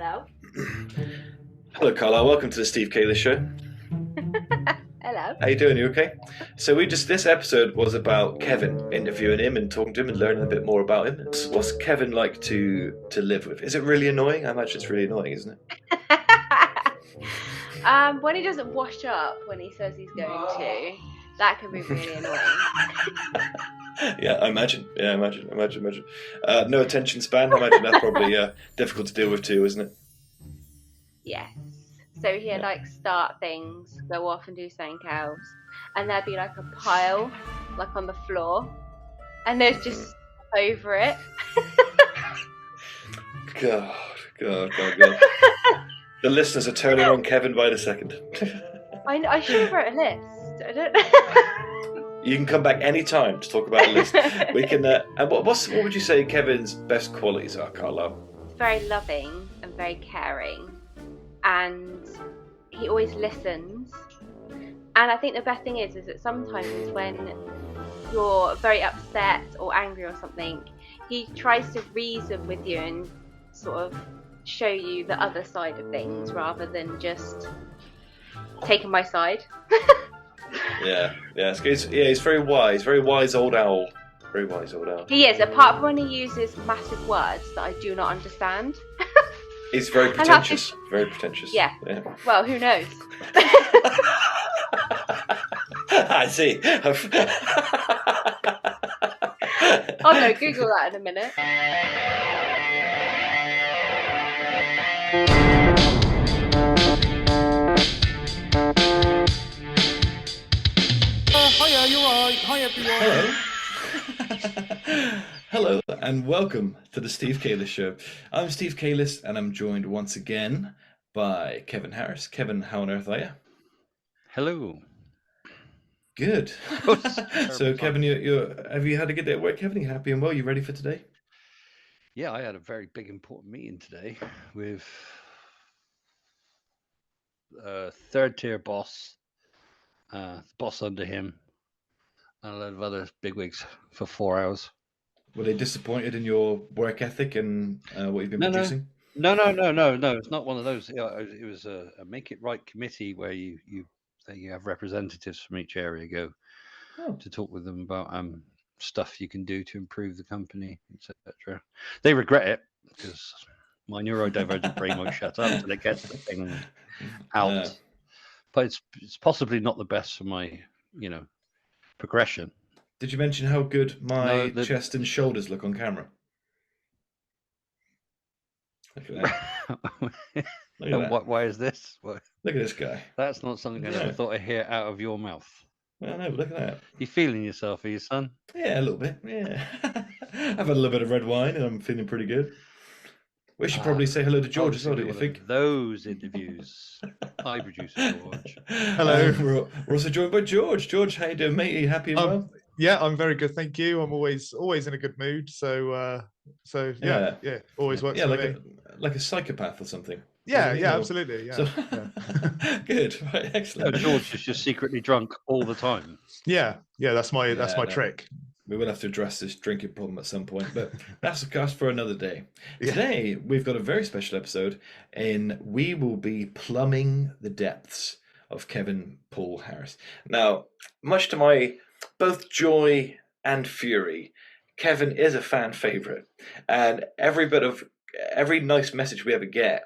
Hello. Hello, Carla. Welcome to the Steve Calis Show. Hello. How you doing? You okay? So this episode was about Kevin, interviewing him and talking to him and learning a bit more about him. What's Kevin like to live with? Is it really annoying? I imagine it's really annoying, isn't it? When he doesn't wash up when he says he's going to, that can be really annoying. Yeah, I imagine. No attention span. I imagine that's probably difficult to deal with too, isn't it? Yes. So he'd start things, go off and do something else, and there'd be like a pile, like on the floor, and there's just over it. God. The listeners are turning on Kevin by the second. I should have wrote a list. I don't. You can come back any time to talk about a list. We can. And what would you say Kevin's best qualities are, Carla? He's very loving and very caring, and he always listens. And I think the best thing is that sometimes when you're very upset or angry or something, he tries to reason with you and sort of show you the other side of things rather than just taking my side. He's very wise old owl. Very wise old owl. He is, apart from when he uses massive words that I do not understand. He's very pretentious. Very pretentious. Yeah. Well, who knows? I see. I'll go Google that in a minute. Hiya, you're right. Hi, everyone. Hello. Hello, and welcome to the Steve Calis Show. I'm Steve Calis, and I'm joined once again by Kevin Harris. Kevin, how on earth are you? Hello. Good. So, Kevin, have you had a good day at work, Kevin? Are you happy and well? You ready for today? Yeah, I had a very big, important meeting today with third-tier boss, the boss under him, and a lot of other bigwigs for 4 hours. Were they disappointed in your work ethic and what you've been producing? No. It's not one of those. It was a Make It Right committee where you have representatives from each area go to talk with them about stuff you can do to improve the company, etc. They regret it because my neurodivergent brain won't shut up until it gets the thing out. But it's possibly not the best for my progression. Did you mention how good my chest and shoulders look on camera? Look at that. Look at that. Why is this? Look at this guy. That's not something I never thought I'd hear out of your mouth. Well, no, look at that. You feeling yourself, are you, son? Yeah, a little bit. Yeah. I've had a little bit of red wine and I'm feeling pretty good. We should probably say hello to George as well, don't you think? Those interviews. Hi, producer George. Hello. We're also joined by George. George, how you doing, mate? Are you happy and well? Yeah, I'm very good, thank you. I'm always in a good mood, so always works for me. Like a psychopath or something. Yeah, absolutely. Yeah. So, good, right, excellent. No, George is just secretly drunk all the time. Yeah, that's my trick. We will have to address this drinking problem at some point, but that's a cast for another day. Yeah. Today, we've got a very special episode, and we will be plumbing the depths of Kevin Paul Harris. Now, much to my both joy and fury, Kevin is a fan favourite, and every nice message we ever get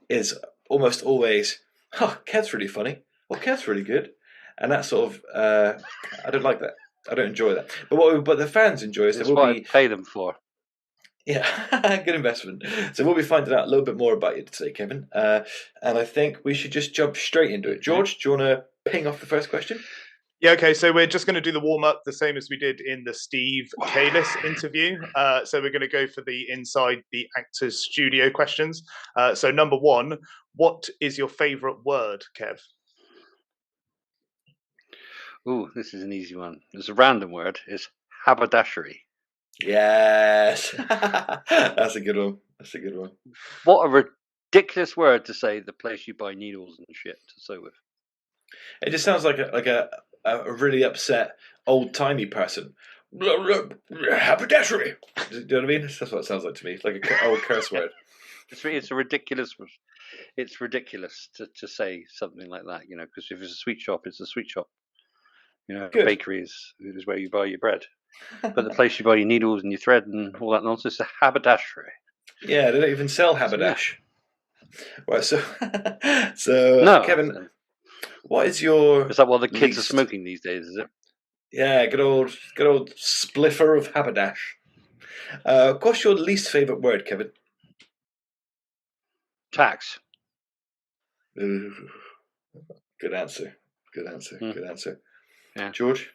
is almost always, "Oh, Kev's really funny," or "Kev's really good," and that sort of I don't like that. I don't enjoy that. But the fans enjoy it. So That's what I pay them for. Yeah, good investment. So we'll be finding out a little bit more about you today, Kevin. And I think we should just jump straight into it. George, do you want to ping off the first question? Yeah, okay. So we're just going to do the warm-up the same as we did in the Steve Calis interview. So we're going to go for the inside the actor's studio questions. So number one, what is your favourite word, Kev? Ooh, this is an easy one. It's a random word. It's haberdashery. Yes. That's a good one. What a ridiculous word to say the place you buy needles and shit to sew with. It just sounds like a really upset old-timey person. Haberdashery. Do you know what I mean? That's what it sounds like to me. It's like an old curse word. It's a ridiculous. It's ridiculous to say something like that, because if it's a sweet shop, it's a sweet shop. A Good. bakery is where you buy your bread, but the place you buy your needles and your thread and all that nonsense is a haberdashery. Yeah, they don't even sell haberdash. Right, so No, Kevin, what is your? Is that what the kids are least- smoking these days? Is it? Yeah, good old spliffer of haberdash. What's your least favourite word, Kevin? Tax. Ooh, good answer. Good answer. Good answer. Yeah. George?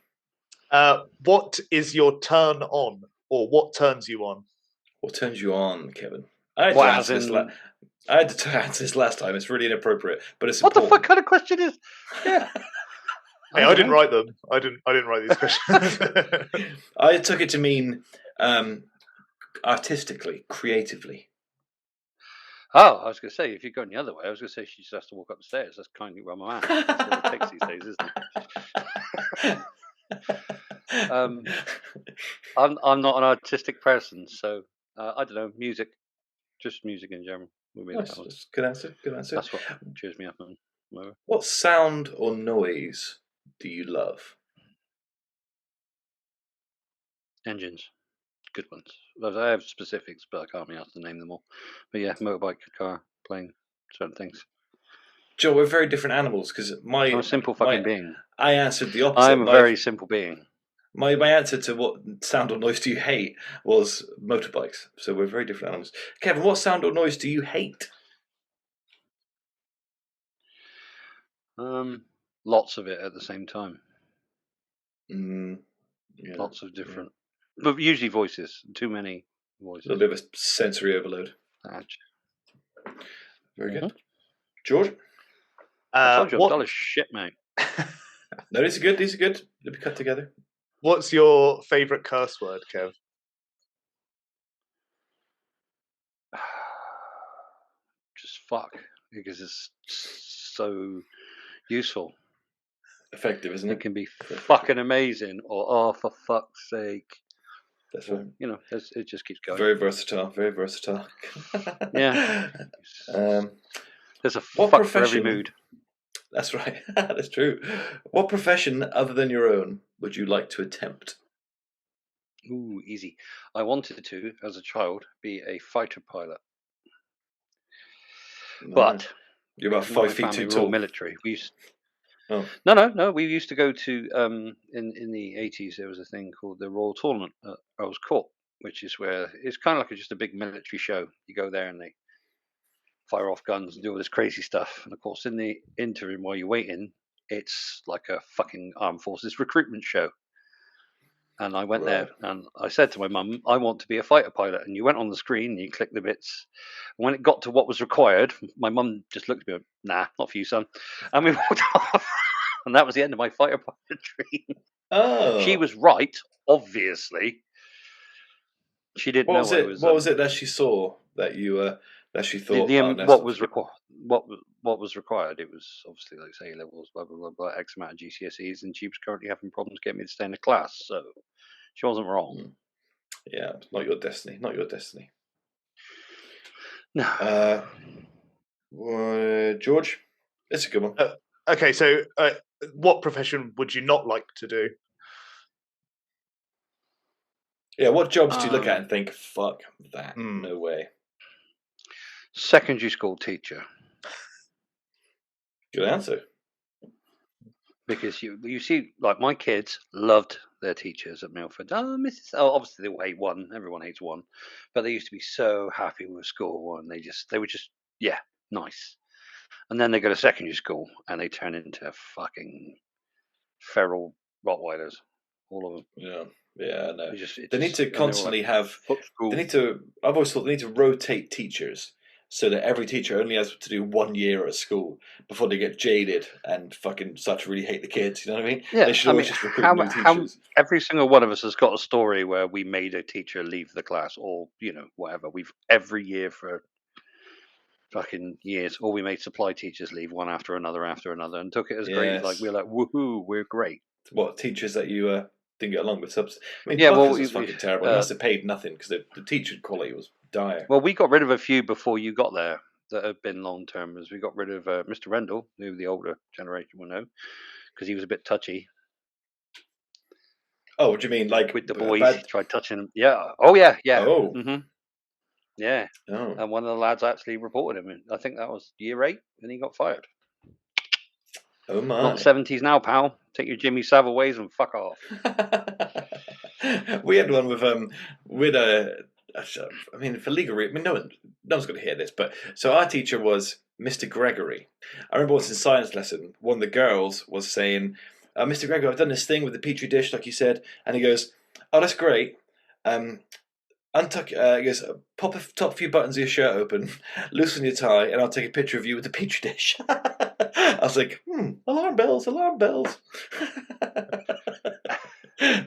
What is your turn on, or what turns you on? What turns you on, Kevin? I had Well, to as answer this. in- I had to answer this last time. It's really inappropriate, but it's What the important. fuck kind of question is? Yeah. Hey, I didn't write them. I didn't write these questions. I took it to mean artistically, creatively. Oh, I was going to say, if you're going the other way, I was going to say she just has to walk up the stairs. That's kindly run my man. That's what it takes these days, isn't it? I'm not an artistic person, so I don't know. Music, just music in general. Would be Nice. that one. That's good answer. Good answer. That's what cheers me up. And whatever. What sound or noise do you love? Engines, good ones. I have specifics, but I can't be asked to name them all. But yeah, motorbike, car, plane, certain things. Joe, we're very different animals because I'm a simple fucking being. I answered the opposite. I'm a very simple being. My answer to what sound or noise do you hate was motorbikes. So we're very different animals. Kevin, what sound or noise do you hate? Lots of it at the same time. Yeah, Lots of different, but usually voices. Too many voices. A little bit of a sensory overload. Very good. George? I told you I'm dull as shit, mate. No, these are good. These are good. They'll be cut together. What's your favourite curse word, Kev? Just fuck, because it's so useful. Effective, isn't it? It can be fucking amazing, or oh, for fuck's sake. That's right. It just keeps going. Very versatile. Very versatile. Yeah. There's a what fuck profession, for every mood. That's right. That's true. What profession other than your own would you like to attempt? Ooh, easy. I wanted to, as a child, be a fighter pilot. No. But you're about 5 feet too tall. Military. We used. Oh. No. We used to go to in the 80s. There was a thing called the Royal Tournament at Earl's Court, which is where it's kind of like just a big military show. You go there and they fire off guns and do all this crazy stuff. And of course, in the interim while you're waiting, it's like a fucking armed forces recruitment show. And I went there and I said to my mum, I want to be a fighter pilot. And you went on the screen and you click the bits. And when it got to what was required, my mum just looked at me and went, nah, not for you, son. And we walked off. And that was the end of my fighter pilot dream. Oh. She was right, obviously. She didn't know what it was. What was it that she saw that you that she thought? What was required? What was required? It was obviously like say levels, blah blah blah, blah, X amount of GCSEs, and she was currently having problems getting me to stay in the class. So she wasn't wrong. Yeah, not your destiny. Not your destiny. No. George, it's a good one. Okay, so what profession would you not like to do? Yeah, what jobs do you look at and think, fuck that, no way? Secondary school teacher. Good answer. Because you see, like my kids loved their teachers at Milford. Oh, Mrs. Oh, obviously they all hate one. Everyone hates one, but they used to be so happy with school, and they were just nice. And then they go to secondary school and they turn into fucking feral Rottweilers, all of them. Yeah, no. They need to constantly have. They need to. I've always thought they need to rotate teachers so that every teacher only has to do 1 year at school before they get jaded and fucking start to really hate the kids. You know what I mean? Yeah, they should always just recruit new teachers. Every single one of us has got a story where we made a teacher leave the class, or whatever. We've every year for fucking years, or we made supply teachers leave one after another, and took it as great. Like we're like, woohoo, we're great. What teachers that you didn't get along with subs. I mean, Yeah, Buckers well, was fucking terrible. He must have paid nothing because the teaching quality was dire. Well, we got rid of a few before you got there that have been long-termers. We got rid of Mr. Rendell, who the older generation will know, because he was a bit touchy Oh, what do you mean? Like with the boys. bad... Tried touching them. Yeah. Oh, yeah. Yeah. Oh. Mm-hmm. Yeah. Oh. And one of the lads actually reported him. I think that was year 8, and he got fired. Oh my. Not 70s now, pal. Take your Jimmy Savile ways and fuck off. We had one with I mean, for legal reasons, I mean, no one's going to hear this, but so our teacher was Mr. Gregory. I remember once in science lesson, one of the girls was saying, Mr. Gregory, I've done this thing with the petri dish, like you said, and he goes, oh, that's great. Untuck, he goes, pop a top few buttons of your shirt open, loosen your tie, and I'll take a picture of you with the petri dish. I was like, alarm bells.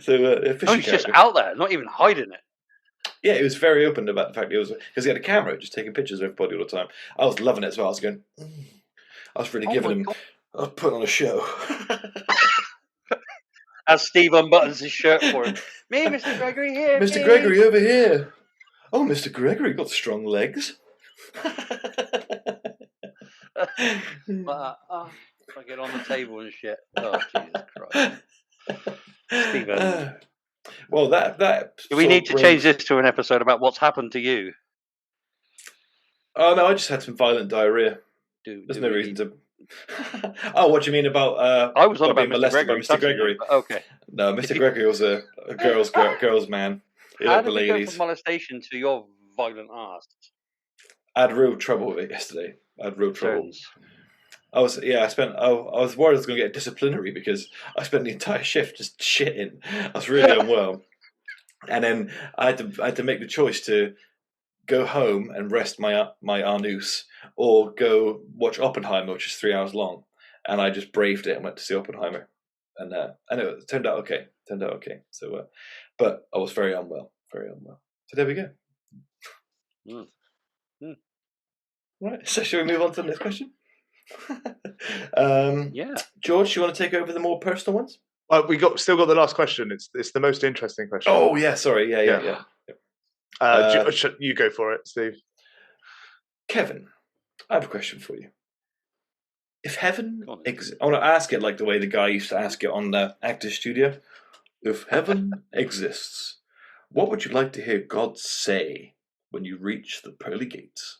So, He's just out there, not even hiding it. Yeah, he was very open about the fact it was because he had a camera, just taking pictures of everybody all the time. I was loving it as well. I was going, I was really giving him, I was putting on a show. As Steve unbuttons his shirt for him. Me, Mr. Gregory here. Mr. Gregory over here. Oh, Mr. Gregory got strong legs. I get on the table and shit. Oh, Jesus Christ. Stephen. Well, that. Do we need to change this to an episode about what's happened to you? Oh no, I just had some violent diarrhea. There's no reason to. Oh, what do you mean about? I was on about being molested by Mr. Gregory. Okay. No, Mr. Gregory was a girl's man. He How liked did the you go ladies. from molestation to your violent ass? I had real trouble with it yesterday. I had real trouble. Turns. I was worried I was going to get disciplinary because I spent the entire shift just shitting. I was really unwell, and then I had to make the choice to go home and rest my anus or go watch Oppenheimer, which is 3 hours long. And I just braved it and went to see Oppenheimer, and it turned out okay. So, but I was very unwell. So there we go. Right. So shall we move on to the next question? Yeah. George, you want to take over the more personal ones? We still got the last question. It's the most interesting question. Oh yeah, sorry, yeah. You go for it, Steve. Kevin, I have a question for you. If heaven exists, I want to ask it like the way the guy used to ask it on the Actors Studio. If heaven exists, what would you like to hear God say when you reach the pearly gates?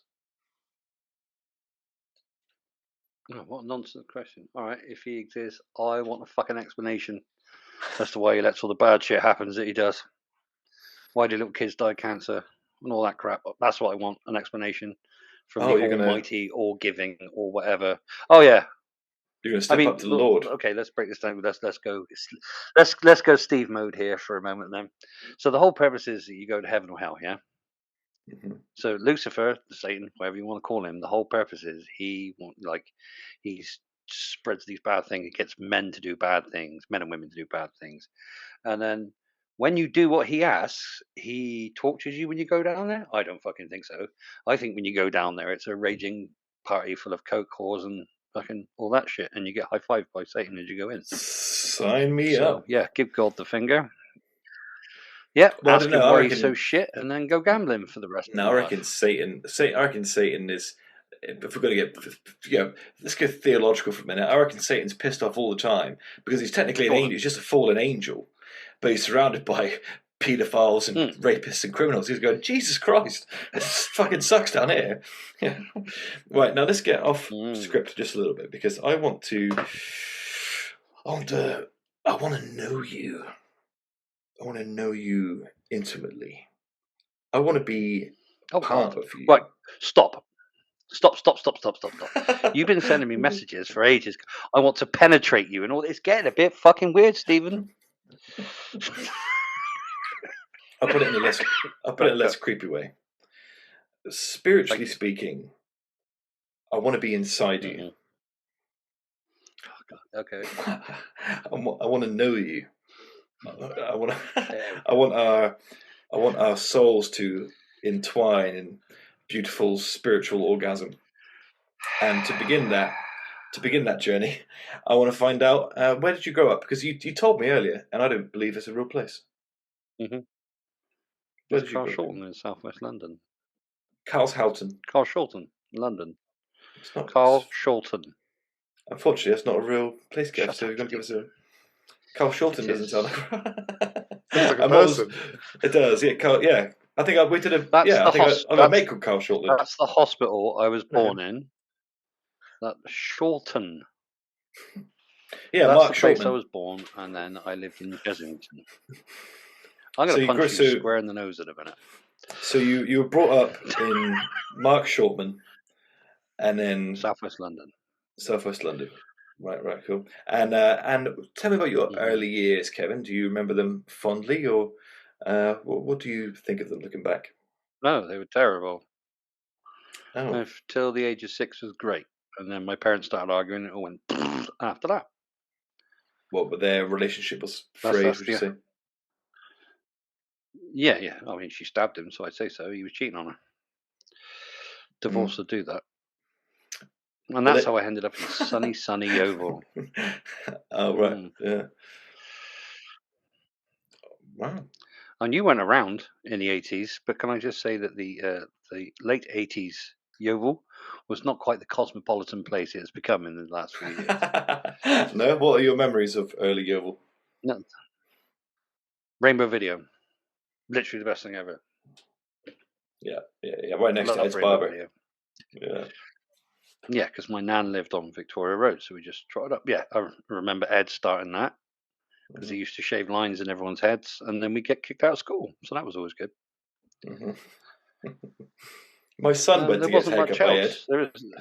Oh, what a nonsense question. All right, if he exists, I want a fucking explanation as to why he lets all the bad shit happen that he does. Why do little kids die of cancer and all that crap? That's what I want, an explanation from the Almighty or giving or whatever. Oh yeah, you're going to step up to the Lord. Okay, let's break this down. Let's go Steve mode here for a moment then. So the whole purpose is that you go to heaven or hell, yeah. Mm-hmm. So Lucifer, Satan, whatever you want to call him, the whole purpose is he spreads these bad things. He gets men to do bad things, men and women to do bad things, and then when you do what he asks, he tortures you when you go down there. I don't fucking think so. I think when you go down there, it's a raging party full of coke whores and fucking all that shit, and you get high-fived by Satan as you go in. Sign me up. Yeah, give God the finger. Yeah, ask him why he's so shit, and then go gambling for the rest of the life. I reckon Satan is. If we're going to get, let's go theological for a minute. I reckon Satan's pissed off all the time because he's technically an angel. He's just a fallen angel, but he's surrounded by paedophiles and rapists and criminals. He's going, Jesus Christ, this fucking sucks down here. Yeah. Right, now let's get off script just a little bit because I want to know you. I want to know you intimately. I want to be part of you. Right, stop. You've been sending me messages for ages. I want to penetrate you and all. It's getting a bit fucking weird, Stephen. I'll put it in a less creepy way. Spiritually speaking, I want to be inside you. Oh, God. Okay. I want to know you. I want our souls to entwine in beautiful spiritual orgasm. And to begin that, to begin that journey, I want to find out where did you grow up? Because you told me earlier, and I don't believe it's a real place. Mm-hmm. Where It's did you grow up? Carshalton in southwest London. Carshalton. Carshalton, London. It's not. Carshalton. Unfortunately, that's not a real place, Kev. Shut So up, you're going to give Steve. us a. Carshalton It doesn't is. sound like. Looks like a And what was- person. It does, yeah. Yeah. I think we did a. That's Yeah, I the think I've got a mate called Carshalton. That's the hospital I was born in. That Shorten. Yeah, That's Mark the place I Shortman. was born, and then I lived in Chesington. I'm So going to you punch grew- you so- square in the nose in a minute. So you were brought up in Mark Shortman, and then Southwest London. Southwest London. Right, cool. And tell me about your early years, Kevin. Do you remember them fondly, or what do you think of them looking back? No, they were terrible. Oh, Till the age of 6 was great, and then my parents started arguing, and it all went after that. what? But their relationship was That's frayed, would you the- say? Yeah. I mean, she stabbed him, so I'd say so. He was cheating on her. Divorce would do that. And that's how I ended up in sunny Yeovil. Oh, right. Yeah. Wow. And you went around in the 80s, but can I just say that the late 80s Yeovil was not quite the cosmopolitan place it has become in the last few years. No? What are your memories of early Yeovil? No. Rainbow Video. Literally the best thing ever. Yeah. Right next to Ed's Rainbow Barber. Video. Yeah. Yeah, because my nan lived on Victoria Road, so we just trotted up. Yeah, I remember Ed starting that because he used to shave lines in everyone's heads, and then we get kicked out of school, so that was always good. My son went to get his haircut by Ed,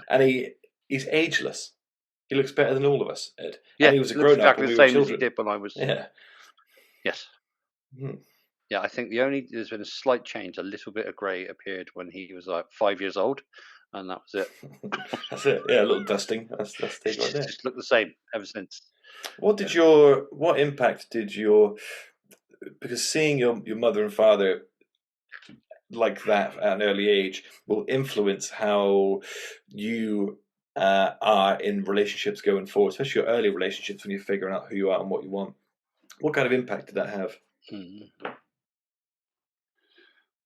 and he's ageless. He looks better than all of us, Ed. Yeah, and he was a looks grown up exactly when the we were same as he children. did when I was. Yeah. Yes. Hmm. Yeah, I think there's been a slight change. A little bit of grey appeared when he was like 5 years old, and that was it. That's it. Yeah, a little dusting. That's stage right there. Just looked the same ever since. What impact did because seeing your mother and father like that at an early age will influence how you are in relationships going forward, especially your early relationships when you're figuring out who you are and what you want. What kind of impact did that have?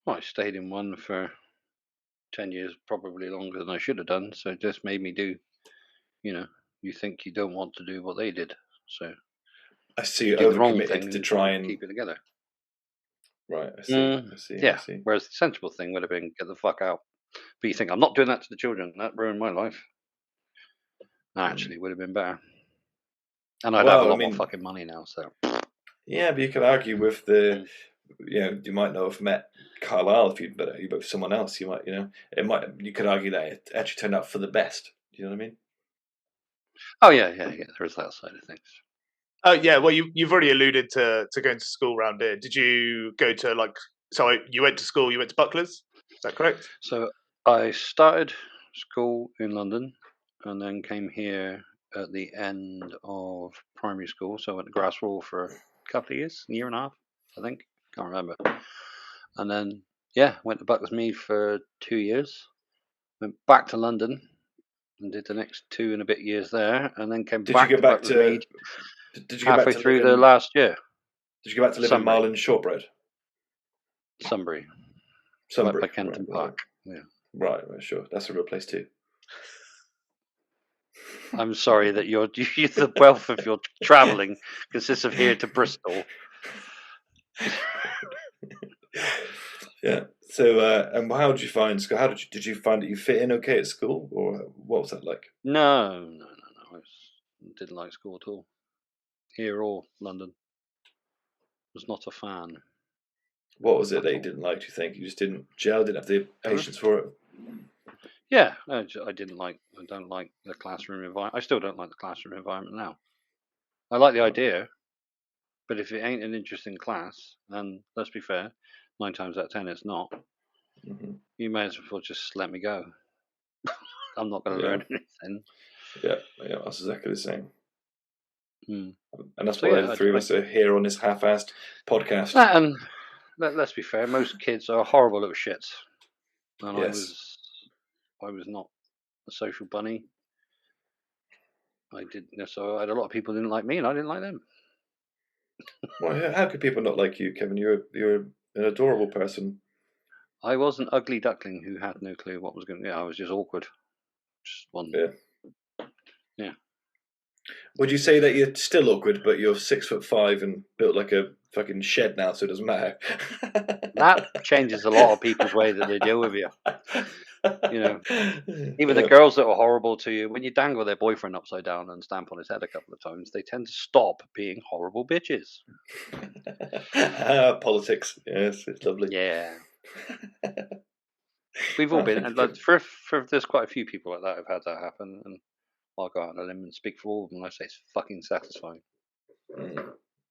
Well, I stayed in one for 10 years, probably longer than I should have done. So it just made me do, you think you don't want to do what they did. So I see you do the wrong overcommitted thing to and try and keep it together. Right, I see. Yeah. I see. Whereas the sensible thing would have been get the fuck out. But you think I'm not doing that to the children. That ruined my life. Actually, would have been better. And I'd have a lot more fucking money now. So yeah, but you could argue with the, you might not have met Carlisle if you both someone else. You might, you could argue that it actually turned out for the best. Do you know what I mean? Oh yeah. There is that side of things. Oh yeah, well you've already alluded to going to school around here. Did you go to you went to school? You went to Bucklers? Is that correct? So I started school in London, and then came here at the end of primary school. So I went to Grasswall for a couple of years, a year and a half, I think. Can't remember. And then went to Bucklers Mead for 2 years. Went back to London and did the next 2 and a bit years there, and then came back to Bucklers Mead. Did you go halfway back to through the last year? Did you go back to live in Marlin Shortbread? Sunbury. By Kenton Park. Yeah. Right, sure. That's a real place too. I'm sorry that the wealth of your travelling consists of here to Bristol. Yeah. So, and how did you find school? Did you find that you fit in okay at school, or what was that like? No. I didn't like school at all. Here or London. Was not a fan. What was it that you didn't like? Do you think you just didn't gel? Didn't have the patience for it? Yeah, I don't like the classroom environment. I still don't like the classroom environment now. I like the idea, but if it ain't an interesting class, and let's be fair, 9 times out of 10 it's not. You may as well just let me go. I'm not going to learn anything. Yeah, that's exactly the same. And that's So, why the three of us are here on this half-assed podcast. And let's be fair, most kids are horrible little shits. And I was not a social bunny. I didn't. So I had a lot of people who didn't like me, and I didn't like them. Well, how could people not like you, Kevin? You're an adorable person. I was an ugly duckling who had no clue what was going to. Yeah, I was just awkward. Just one. Yeah. Would you say that you're still awkward, but you're 6'5" and built like a fucking shed now, so it doesn't matter? That changes a lot of people's way that they deal with you. Even the girls that are horrible to you, when you dangle their boyfriend upside down and stamp on his head a couple of times, they tend to stop being horrible bitches. Politics, yes, it's lovely. Yeah. We've all been, and like, for there's quite a few people like that who've had that happen, and I'll go out on a limb and speak for all of them, and I say it's fucking satisfying.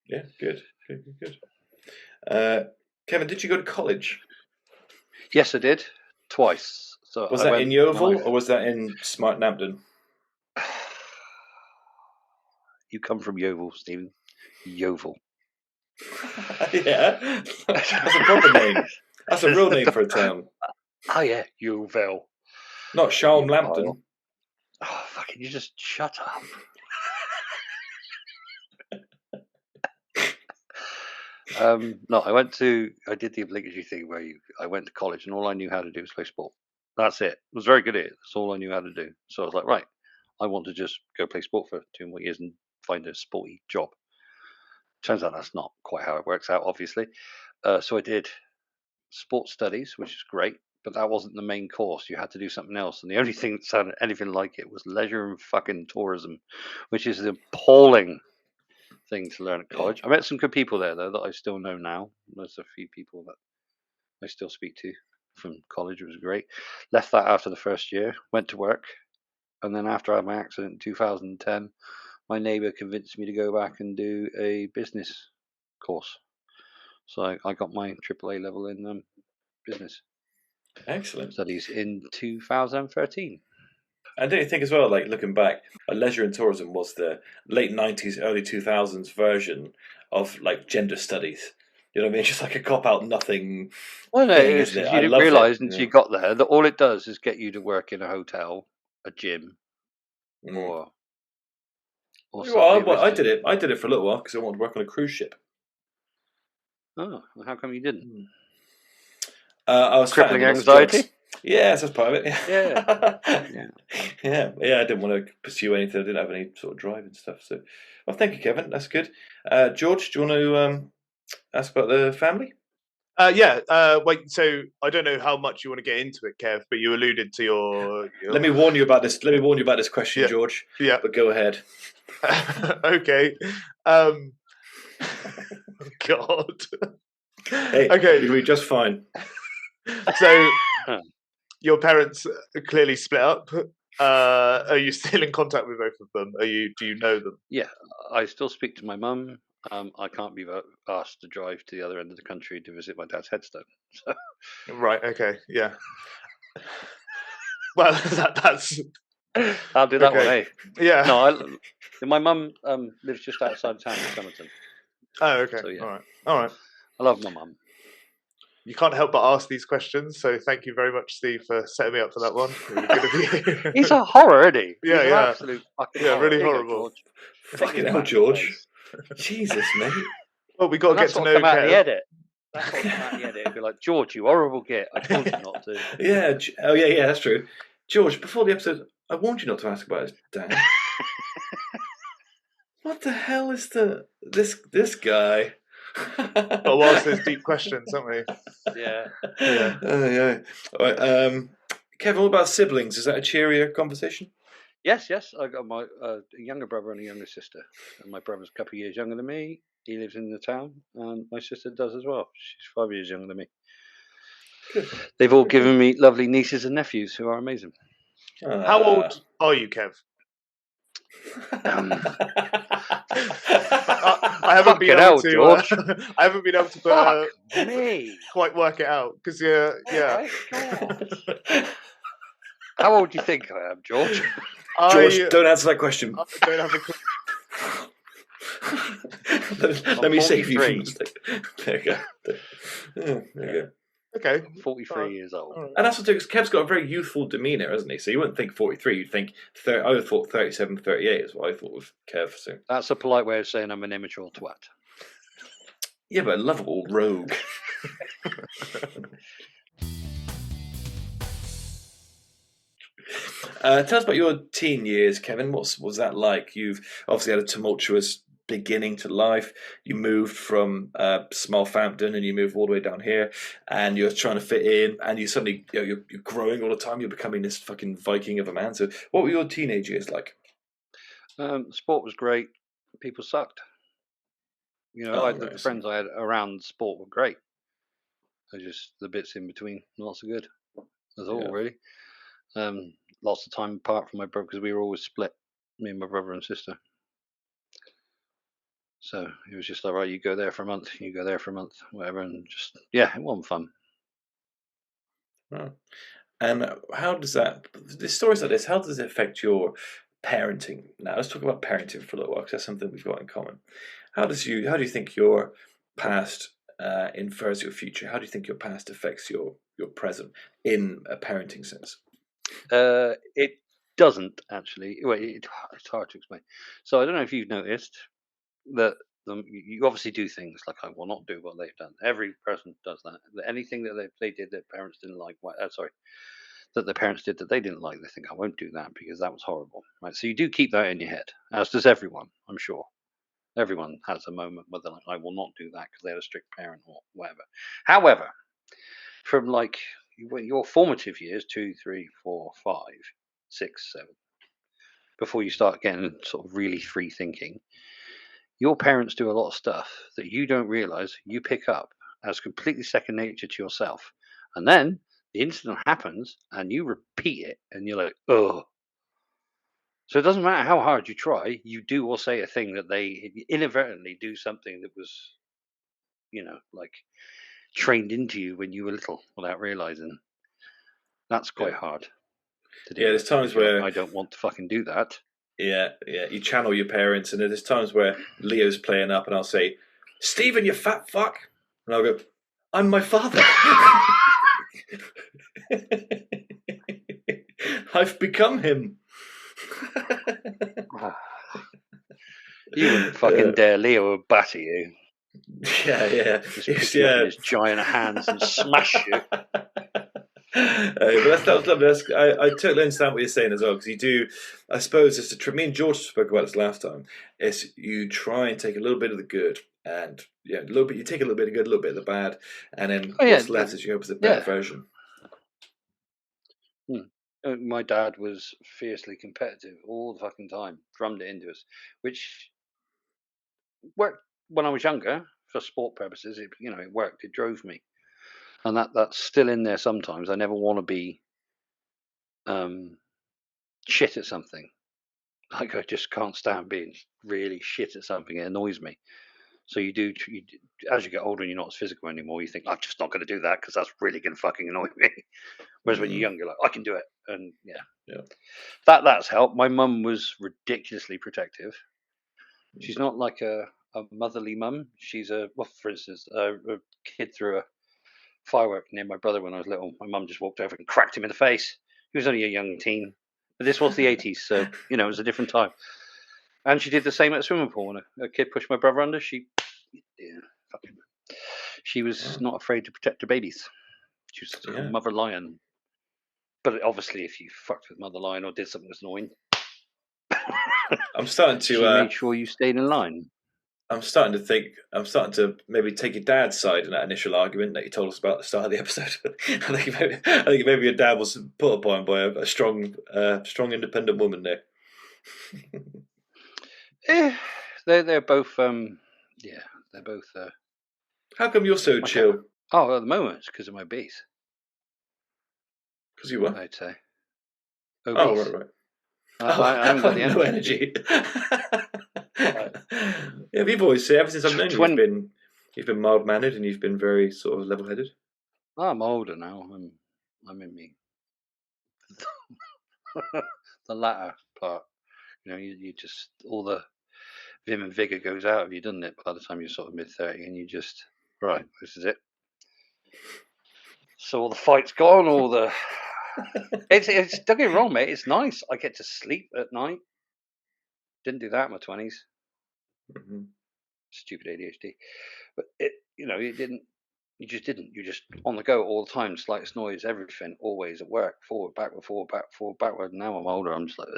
Yeah, good. Kevin, did you go to college? Yes, I did. Twice. So was that in Yeovil or was that in Smartnampton? You come from Yeovil, Stephen. Yeovil. Yeah. That's a proper name. That's a real name for a town. Oh, yeah. Yeovil. Not Shalmlampton. Oh, fucking, you just shut up. No, I did the obligatory thing where I went to college and all I knew how to do was play sport. That's it. I was very good at it. That's all I knew how to do. So I was like, right, I want to just go play sport for 2 more years and find a sporty job. Turns out that's not quite how it works out, obviously. So I did sports studies, which is great, but that wasn't the main course. You had to do something else. And the only thing that sounded anything like it was leisure and fucking tourism, which is an appalling thing to learn at college. I met some good people there, though, that I still know now. There's a few people that I still speak to from college. It was great. Left that after the first year, went to work, and then after I had my accident in 2010, my neighbour convinced me to go back and do a business course. So I got my AAA level in business. Excellent. Studies in 2013. And don't you think as well, like looking back, leisure and tourism was the late 90s, early 2000s version of like gender studies. You know what I mean? It's just like a cop-out nothing. Well, no, thing, you didn't realise until you got there that all it does is get you to work in a hotel, a gym, or well, I did it. I did it for a little while because I wanted to work on a cruise ship. Oh, well, how come you didn't? I was crippling anxiety. Yes, that's part of it. Yeah. Yeah. I didn't want to pursue anything. I didn't have any sort of drive and stuff. So, well, thank you, Kevin. That's good. George, do you want to ask about the family? Wait. So I don't know how much you want to get into it, Kev, but you alluded to your... Let me warn you about this. Let me warn you about this question, George. Yeah. But go ahead. Okay. God. Hey, okay. You'll be just fine. So, your parents clearly split up. Are you still in contact with both of them? Do you know them? Yeah, I still speak to my mum. I can't be asked to drive to the other end of the country to visit my dad's headstone. So. Right. Okay. Yeah. Well, that's. I'll do that one, eh? Yeah. No, my mum lives just outside town in Somerton. Oh, okay. So, yeah. All right. I love my mum. You can't help but ask these questions, so thank you very much, Steve, for setting me up for that one. Really good of you. He's a horror, isn't he? Yeah, He's absolute fucking horror. Really horrible. Fucking hell, George. Jesus, mate. Well, we got to get to know Kev. Out the edit. That's what come out the edit. It'd be like, George, you horrible git. I told you not to. Yeah. Oh, yeah, that's true. George, before the episode, I warned you not to ask about his dad. What the hell is this guy? But whilst there's deep questions, aren't we? Yeah. Yeah. All right. Kevin, what about siblings? Is that a cheerier conversation? Yes. I got my younger brother and a younger sister. And my brother's a couple of years younger than me. He lives in the town, and my sister does as well. She's 5 years younger than me. Good. They've all given me lovely nieces and nephews who are amazing. How old are you, Kev? I haven't been able to. George. I haven't been able to quite work it out because yeah. How old do you think I am, George? George, don't answer that question. I don't have a clue. Let me save you from mistake. There you go. Okay. 43 years old. All right. And that's what because Kev's got a very youthful demeanour, hasn't he? So you wouldn't think 43, you'd think 30. I would have thought 37, 38 is what I thought of Kev. So. That's a polite way of saying I'm an immature twat. Yeah, but a lovable rogue. Tell us about your teen years, Kevin. What was that like? You've obviously had a tumultuous beginning to life. You moved from Smallfampton and you moved all the way down here, and you're trying to fit in, and you suddenly you're growing all the time. You're becoming this fucking Viking of a man. So, what were your teenage years like? Sport was great. People sucked. You know, the friends I had around sport were great. Just the bits in between, not so good. That's all, really. Lots of time apart from my brother because we were always split, me and my brother and sister. So it was just like, right, you go there for a month, you go there for a month, whatever, and just it wasn't fun. Oh. And how does the stories like this? How does it affect your parenting? Now let's talk about parenting for a little while because that's something we've got in common. How do you think your past infers your future? How do you think your past affects your present in a parenting sense? It doesn't actually. Well, it's hard to explain. So I don't know if you've noticed that you obviously do things like I will not do what they've done. Every person does that. Anything that they did that parents didn't like. That the parents did that they didn't like. They think I won't do that because that was horrible. Right. So you do keep that in your head, as does everyone. I'm sure. Everyone has a moment where they're like, I will not do that because they had a strict parent or whatever. However, from like your formative years, 2, 3, 4, 5, 6, 7, before you start getting sort of really free thinking, your parents do a lot of stuff that you don't realize you pick up as completely second nature to yourself. And then the incident happens and you repeat it and you're like, oh. So it doesn't matter how hard you try, you do or say a thing that they inadvertently do something that was, like trained into you when you were little without realizing. That's quite hard to do. Yeah, there's times where I don't want to fucking do that. Yeah. You channel your parents, and there's times where Leo's playing up, and I'll say, "Stephen, you fat fuck," and I'll go, "I'm my father." I've become him. You wouldn't fucking dare. Leo would batter you. Yeah. Just pick you up in his giant hands and smash you. But that was lovely. I totally understand what you're saying as well, because you do. I suppose me and George spoke about this last time. Is you try and take a little bit of the good, and a little bit. You take a little bit of good, a little bit of the bad, and then what's left is you hope is a better version. My dad was fiercely competitive all the fucking time, drummed it into us, which worked when I was younger for sport purposes. It worked. It drove me, and that's still in there sometimes. I never want to be shit at something. Like I just can't stand being really shit at something. It annoys me. So you do as you get older and you're not as physical anymore. You think I'm just not going to do that because that's really going to fucking annoy me. Whereas when you're younger, you're like I can do it, and that's helped. My mum was ridiculously protective. She's not like a motherly mum. She's for instance, a kid threw a firework near my brother when I was little. My mum just walked over and cracked him in the face. He was only a young teen, but this was the 80s, so it was a different time. And she did the same at a swimming pool. When a kid pushed my brother under, she was not afraid to protect her babies. She was a mother lion. But obviously, if you fucked with mother lion or did something that's annoying, I'm starting to. She made sure you stayed in line. I'm starting to maybe take your dad's side in that initial argument that you told us about at the start of the episode. I think maybe your dad was put upon by a strong, independent woman there. They're both. They're both. How come you're so chill? Oh, at the moment it's because of my base. Because you were? I'd say. Obese. Oh, right. I haven't got the energy. Yeah, you've always said ever since I've known you, you've been mild mannered and you've been very sort of level headed. I'm older now. I'm in me. The latter part, you just all the vim and vigor goes out of you, doesn't it? By the time you're sort of mid-30, and you just right, this is it. So all the fight's gone, all the it's don't get me wrong, mate, it's nice. I get to sleep at night. Didn't do that in my 20s. Mhm. Stupid ADHD. But you didn't. You just didn't. You're just on the go all the time, slightest noise, everything, always at work, forward, backward, forward, back, forward, backward. Now I'm older, I'm just like,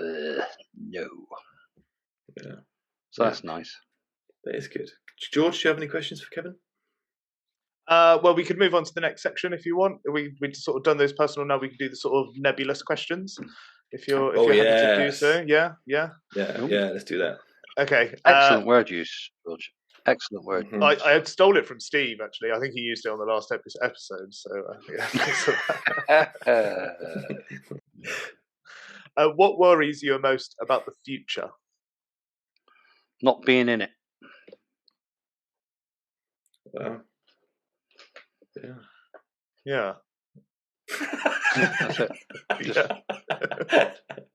no. Yeah. So Yeah. that's nice. That is good. George, do you have any questions for Kevin? Well, we could move on to the next section if you want. We sort of done those personal. Now we can do the sort of nebulous questions. If you're happy to do so, yeah. Let's do that. Okay. Excellent word use, George. Excellent word. Mhm. I had stole it from Steve. Actually, I think he used it on the last episode. So, what worries you most about the future? Not being in it. Wow. Yeah. That's it. Yeah.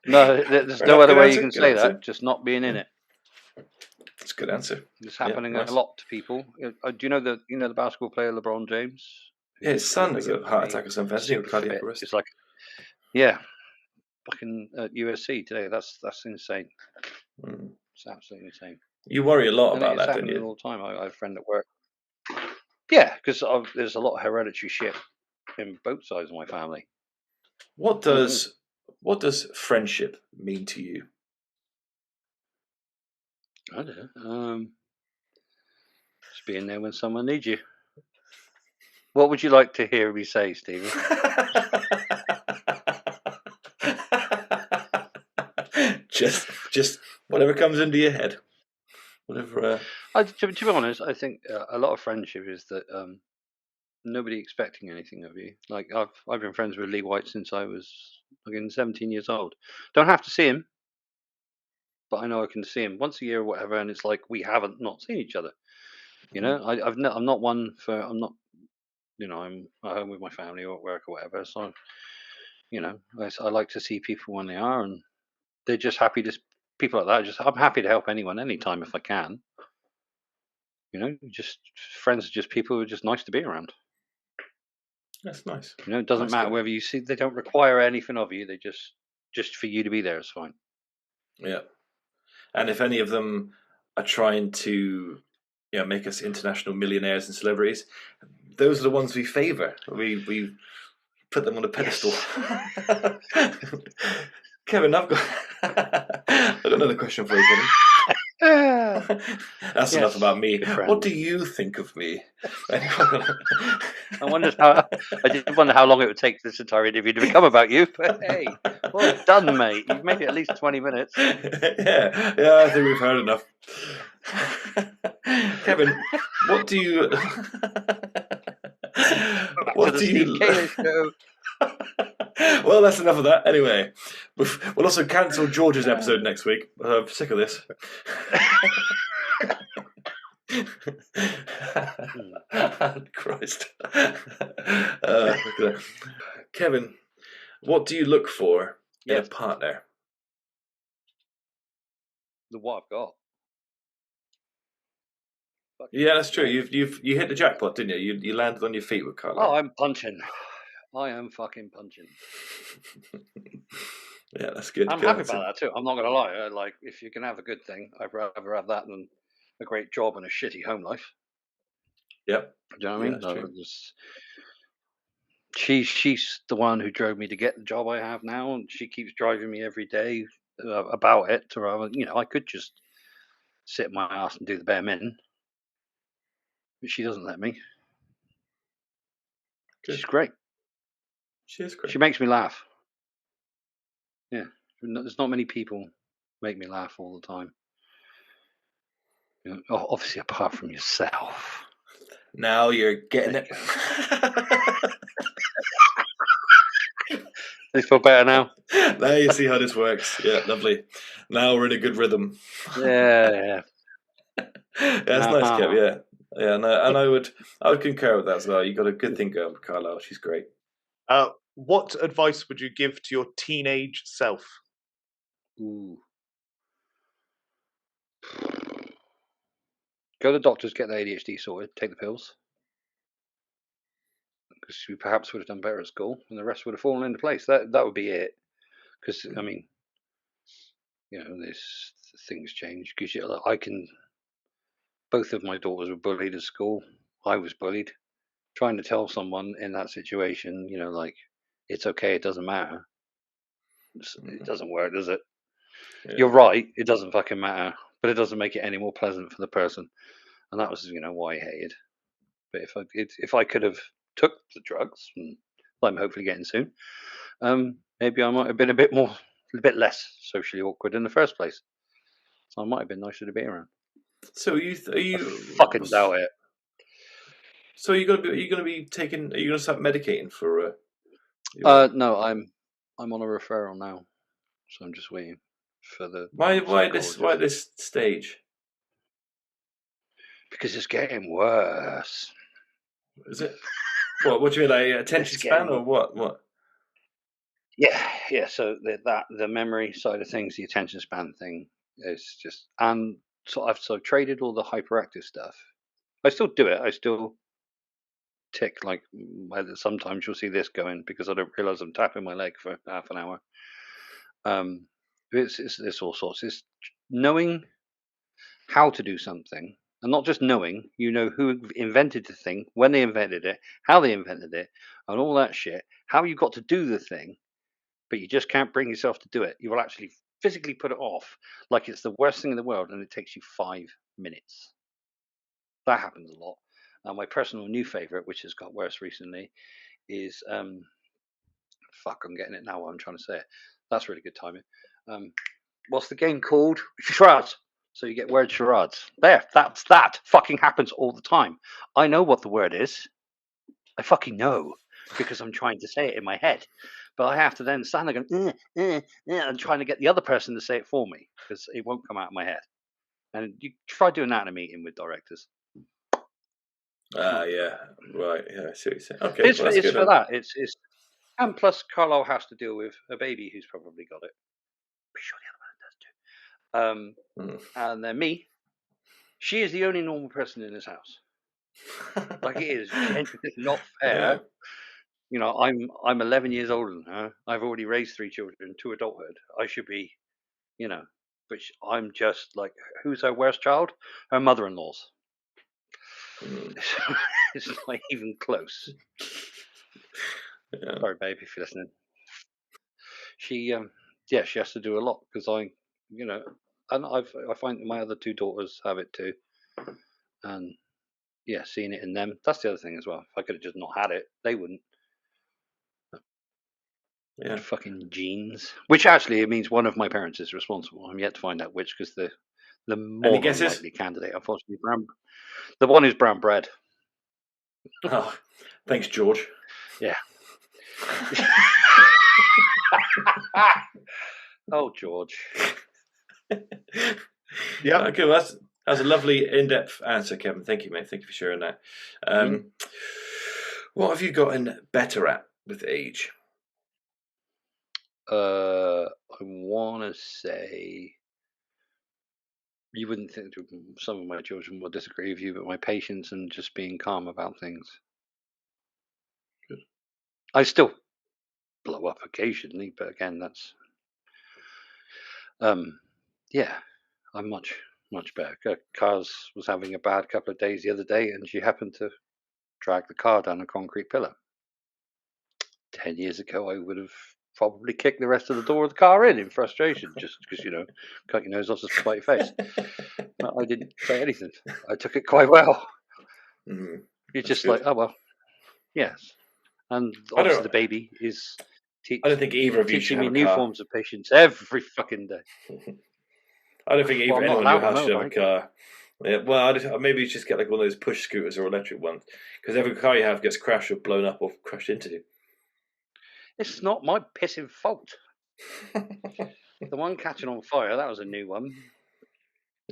No, there's no other way you can say that. Just not being in it. That's a good answer. It's happening nice. a lot to people. Do you know the basketball player LeBron James? Yeah, his son has a heart attack or something. Cardiac arrest. It's like, yeah, fucking at USC today. That's insane. Mm. It's absolutely insane. You worry a lot And about it's that, don't happening you? all the time. I have a friend at work. Yeah, because there's a lot of hereditary shit in both sides of my family. What does friendship mean to you? I don't know. Just being there when someone needs you. What would you like to hear me say, Stephen? just whatever comes into your head. Whatever. To be honest, I think a lot of friendship is that nobody expecting anything of you. Like I've been friends with Lee White since I was 17 years old. Don't have to see him, but I know I can see him once a year or whatever, and it's like we haven't not seen each other. You know, I'm not one for I'm not. I'm at home with my family or at work or whatever. So, I like to see people when they are, and they're just happy. Just people like that. I'm happy to help anyone, anytime if I can. Just friends are just people who are just nice to be around. That's nice. It doesn't matter whether you see. They don't require anything of you. They just for you to be there is fine. Yeah, and if any of them are trying to, make us international millionaires and celebrities, those are the ones we favour. We put them on a pedestal. Yes. Kevin, I've got another question for you, Kevin. That's enough about me. What do you think of me? I did wonder how long it would take this entire interview to become about you. But hey, well done, mate. You've made it at least 20 minutes. Yeah, I think we've heard enough. Kevin, what do you? What do you? Steve Calis Show. Well, that's enough of that. Anyway, we'll also cancel George's episode next week. I'm sick of this. Christ. Kevin, what do you look for in a partner? What I've got. Yeah, that's true. You hit the jackpot, didn't you? You landed on your feet with Carla. Oh, I'm punching. I am fucking punching. Yeah, that's good. I'm happy about that too. I'm not going to lie. Like, if you can have a good thing, I'd rather have that than a great job and a shitty home life. Yep. Do you know what I mean? No, she's the one who drove me to get the job I have now, and she keeps driving me every day about it. I could just sit my ass and do the bare minimum, but she doesn't let me. Good. She's great. She is great. She makes me laugh. Yeah, there's not many people make me laugh all the time. Obviously, apart from yourself. Now you're getting it. They feel better now. Now you see how this works. Yeah, lovely. Now we're in a good rhythm. Yeah. That's nice, Kev. Yeah. And I would concur with that as well. You got a good thing going with Carlisle. She's great. What advice would you give to your teenage self? Ooh. Go to the doctors, get the ADHD sorted, take the pills. because we perhaps would have done better at school, and the rest would have fallen into place. That would be it. Because I mean, there's things change. Because both of my daughters were bullied at school. I was bullied. Trying to tell someone in that situation, like it's okay, it doesn't matter. It doesn't work, does it? Yeah. You're right. It doesn't fucking matter, but it doesn't make it any more pleasant for the person. And that was, why I hated. But if I could have took the drugs, and I'm hopefully getting soon, maybe I might have been a bit less socially awkward in the first place. So I might have been nicer to be around. So are you fucking doubt it. So are you gonna be taking? Are you gonna start medicating for? No, I'm on a referral now, so I'm just waiting for the. Why this stage? Because it's getting worse. Is it? What do you mean, like attention span or what? What? Yeah. So the memory side of things, the attention span thing is just, and so I've traded all the hyperactive stuff. I still do it. I still tick, like sometimes you'll see this going because I don't realize I'm tapping my leg for half an hour. It's all sorts. It's knowing how to do something, and not just knowing. Who invented the thing, when they invented it, how they invented it, and all that shit. How you got to do the thing, but you just can't bring yourself to do it. You will actually physically put it off, like it's the worst thing in the world, and it takes you 5 minutes. That happens a lot. My personal new favorite, which has got worse recently, is I'm getting it now while I'm trying to say it. That's really good timing. What's the game called? Charades. So you get word charades. That fucking happens all the time. I know what the word is. I fucking know because I'm trying to say it in my head, but I have to then stand there going and trying to get the other person to say it for me because it won't come out of my head. And you try doing that in a meeting with directors. Yeah, right. Yeah, I see what you're saying. Okay, it's for that. It's and plus Carlisle has to deal with a baby who's probably got it. Pretty sure the other one does too. And then me. She is the only normal person in this house. Like it is not fair. Yeah. I'm 11 years older than her. I've already raised 3 children to adulthood. I should be, but I'm just like, who's her worst child? Her mother-in-law's. It's not even close. Yeah. Sorry, babe, if you're listening. She, she has to do a lot because and I find that my other 2 daughters have it too, and seeing it in them. That's the other thing as well. If I could have just not had it, they wouldn't. Yeah, fucking genes. Which actually it means one of my parents is responsible. I'm yet to find out which, because the more likely candidate, unfortunately, the one who's brown bread. Oh, thanks, George. Yeah. Oh, George. Yeah. Okay, well, that's a lovely in-depth answer, Kevin. Thank you, mate. Thank you for sharing that. What have you gotten better at with age? I want to say, you wouldn't think some of my children will disagree with you, but my patience and just being calm about things. Good. I still blow up occasionally, but again, that's I'm much better. Cars was having a bad couple of days the other day, and she happened to drag the car down a concrete pillar. 10 years ago, I would have probably kicked the rest of the door of the car in frustration, just because, cut your nose off to spite your face. But I didn't say anything. I took it quite well. Mm-hmm. You're just like, oh, well, yes. And obviously the baby is I don't think either of you should teaching me have new forms of patience every fucking day. I don't think anyone in your house should have a car. Yeah, well, maybe you just get like one of those push scooters or electric ones, because every car you have gets crashed or blown up or crashed into you. It's not my pissing fault. The one catching on fire, that was a new one.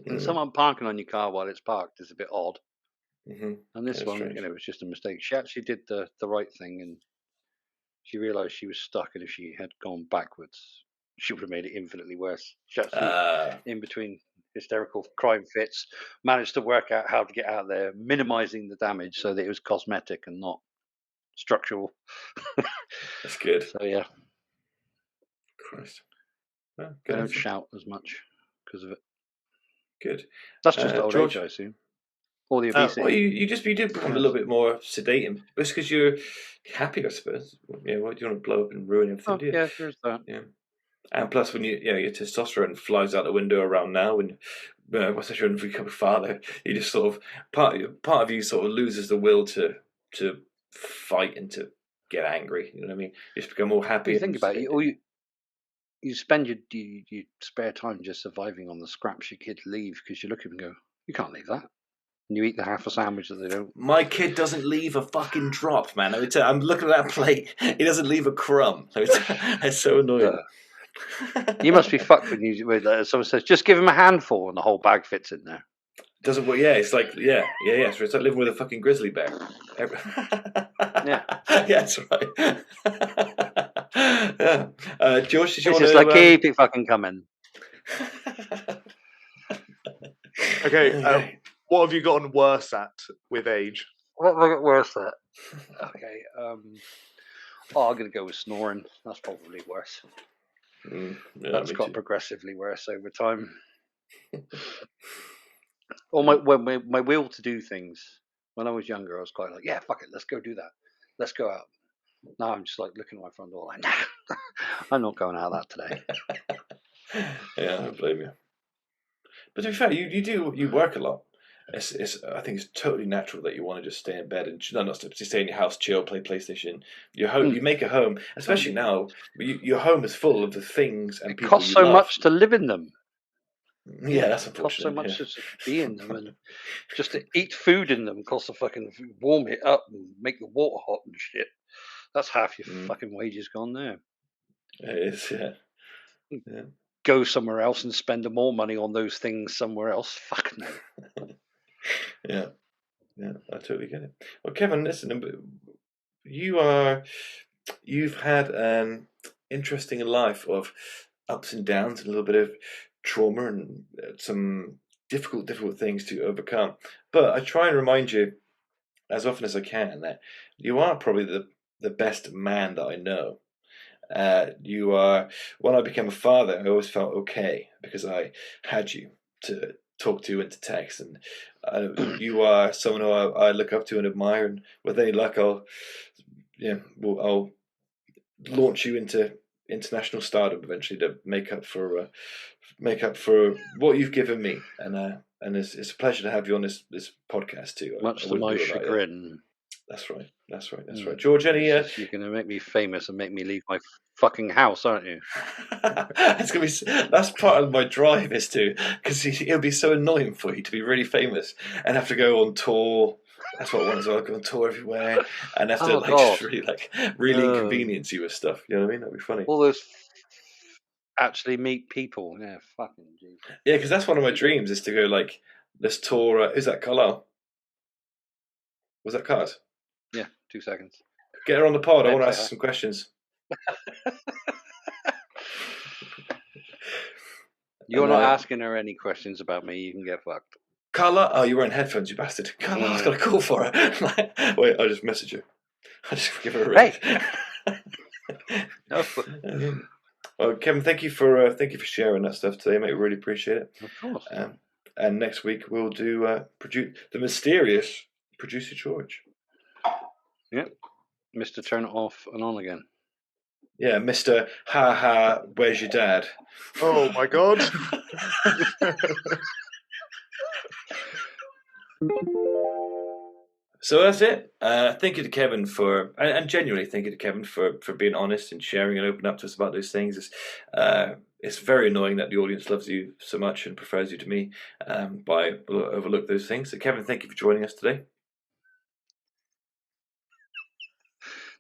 And someone parking on your car while it's parked is a bit odd. Mm-hmm. And this one, it was just a mistake. She actually did the right thing, and she realised she was stuck, and if she had gone backwards, she would have made it infinitely worse. She actually, in between hysterical crying fits, managed to work out how to get out there, minimising the damage so that it was cosmetic and not structural. That's good. So yeah, Christ. Well, I good don't answer. shout as much because of it. Good. That's just old George? age, I assume. Or the obesity. Well, you do become a little bit more sedate, but it's because you're happy, I suppose. Yeah, well, you don't want to blow up and ruin everything, do you? Yeah, there's that. Yeah. And plus, when your testosterone flies out the window around now, when especially when you become a father, you just sort of part of you sort of loses the will to fight and to get angry. You know what I mean? You just become more happy. You think about it, you spend your spare time just surviving on the scraps your kids leave because you look at them and go, you can't leave that. And you eat the half a sandwich that they don't. My kid doesn't leave a fucking drop, man. I'm looking at that plate. He doesn't leave a crumb. It's so annoying. You must be fucked when someone says, just give him a handful and the whole bag fits in there. Doesn't work. Yeah, it's like So it's like living with a fucking grizzly bear. Yeah, that's right. Yeah, George, did you want to? It's like keep it fucking coming. Okay. What have you gotten worse at with age? What have I got worse at? Okay. I'm going to go with snoring. That's probably worse. That's got progressively worse over time. Or my will to do things. When I was younger, I was quite like, yeah, fuck it, let's go do that. Let's go out. Now I'm just like looking at my front door like, nah, I'm not going out of that today. Yeah, I don't blame you. But to be fair, you work a lot. I think it's totally natural that you want to just stay in bed and not stay in your house, chill, play PlayStation. Your home, you make a home, especially now. Your home is full of the things and people. It costs so much to live in them. Yeah, that's unfortunate. It costs so much to be in them, and just to eat food in them costs to fucking warm it up and make the water hot and shit. That's half your fucking wages gone there. It is, yeah. Go somewhere else and spend more money on those things somewhere else. Fuck no. Yeah, I totally get it. Well, Kevin, listen, you've had an interesting life of ups and downs, a little bit of trauma and some difficult things to overcome. But I try and remind you as often as I can that you are probably the best man that I know. You are. When I became a father, I always felt okay because I had you to talk to and to text, and you are someone who I look up to and admire. And with any luck, I'll launch you into international stardom eventually to make up for what you've given me. And it's a pleasure to have you on this podcast too. Much to my chagrin. That's right. George, any? You're going to make me famous and make me leave my fucking house, aren't you? It's going to be. That's part of my drive is to, because it'll be so annoying for you to be really famous and have to go on tour. That's what I want as well. Go on tour everywhere and have to just really inconvenience you with stuff. You know what I mean? That'd be funny. All those actually meet people. Yeah, fucking Jesus. Yeah, because that's one of my dreams is to go like this tour. Is that Carlisle? Was that Cars? Yeah, 2 seconds. Get her on the pod. I want to ask some questions. You're not asking her any questions about me. You can get fucked. Carla, oh, you're wearing headphones, you bastard. Carla, I've got a call for her. Wait, I'll just message her. I'll just give her a ring. Hey. No. Well, Kevin, thank you for sharing that stuff today, mate. Really appreciate it. Of course. And next week we'll do the mysterious producer George. Yep. Mr. Turn It Off and On Again. Yeah, Mr. Ha Ha, where's your dad? Oh my God. So that's it. Thank you to Kevin and genuinely thank you to Kevin for being honest and sharing and opening up to us about those things. It's very annoying that the audience loves you so much and prefers you to me, but I overlook those things. So Kevin, thank you for joining us today.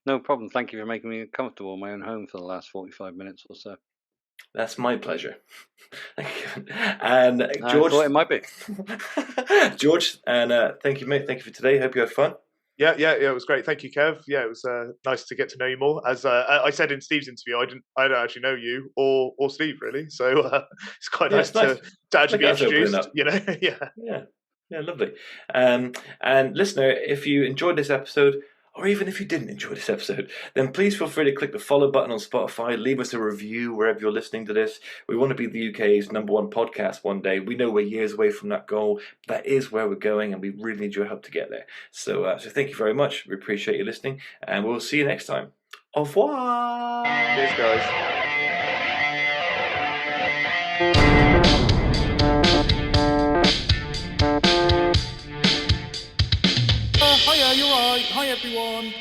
No problem. Thank you for making me comfortable in my own home for the last 45 minutes or so. That's my pleasure. Thank you. And George, I thought it might be. George, and thank you, mate. Thank you for today. Hope you had fun. Yeah, it was great. Thank you, Kev. Yeah, it was nice to get to know you more. As I said in Steve's interview, I don't actually know you or Steve really, so it's quite nice to actually be introduced. You know, yeah, lovely. And listener, if you enjoyed this episode, or even if you didn't enjoy this episode, then please feel free to click the follow button on Spotify, leave us a review wherever you're listening to this. We want to be the UK's #1 podcast one day. We know we're years away from that goal. That is where we're going, and we really need your help to get there. So thank you very much. We appreciate you listening, and we'll see you next time. Au revoir. Cheers, guys. Hiya, you're right. Hi, everyone.